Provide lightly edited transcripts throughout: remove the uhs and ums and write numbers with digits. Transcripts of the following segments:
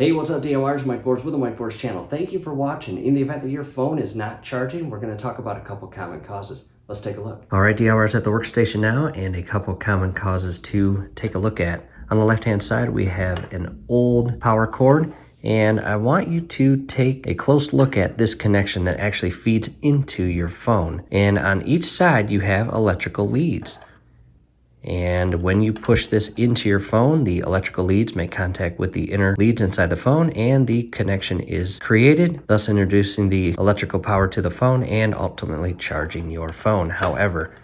Hey, what's up DIYers? Mike Bors with the Mike Bors channel. Thank you for watching. In the event that your phone is not charging, we're going to talk about a couple common causes. Let's take a look. All right, DIYers at the workstation now, and a couple common causes to take a look at. On the left-hand side, we have an old power cord, and I want you to take a close look at this connection that actually feeds into your phone. And on each side, you have electrical leads. And when you push this into your phone, the electrical leads make contact with the inner leads inside the phone, and the connection is created, thus introducing the electrical power to the phone and ultimately charging your phone. However,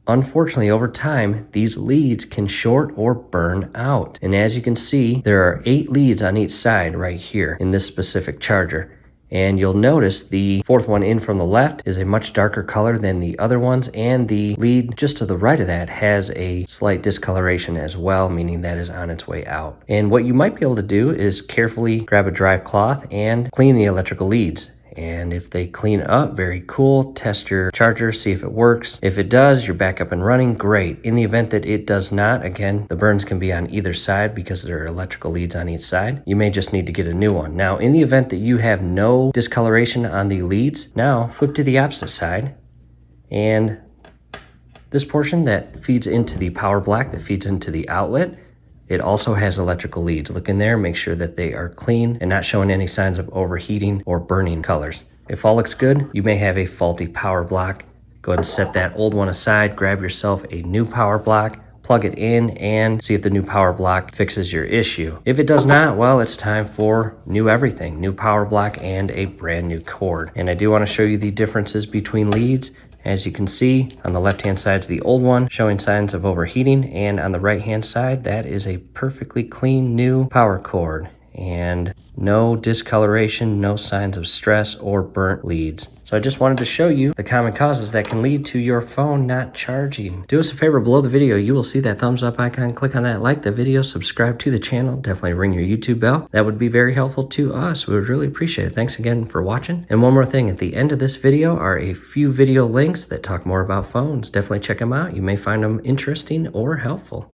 unfortunately, over time, these leads can short or burn out. And as you can see, there are 8 leads on each side right here in this specific charger. And you'll notice the fourth one in from the left is a much darker color than the other ones, and the lead just to the right of that has a slight discoloration as well, meaning that is on its way out. And what you might be able to do is carefully grab a dry cloth and clean the electrical leads. And if they clean up, very cool. Test your charger, see if it works. If it does, you're back up and running, great. In the event that it does not, again, the burns can be on either side because there are electrical leads on each side. You may just need to get a new one. Now, in the event that you have no discoloration on the leads, now flip to the opposite side. And this portion that feeds into the power block, that feeds into the outlet, it also has electrical leads. Look in there, make sure that they are clean and not showing any signs of overheating or burning colors. If all looks good, you may have a faulty power block. Go ahead and set that old one aside, grab yourself a new power block, plug it in, and see if the new power block fixes your issue. If it does not, well, it's time for new everything, new power block and a brand new cord. And I do want to show you the differences between leads. As you can see, on the left-hand side is the old one showing signs of overheating, and on the right-hand side, that is a perfectly clean new power cord. And no discoloration, no signs of stress or burnt leads. So I just wanted to show you the common causes that can lead to your phone not charging. Do us a favor, below the video, you will see that thumbs up icon. Click on that, like the video, subscribe to the channel. Definitely ring your YouTube bell. That would be very helpful to us. We would really appreciate it. Thanks again for watching. And one more thing, at the end of this video are a few video links that talk more about phones. Definitely check them out. You may find them interesting or helpful.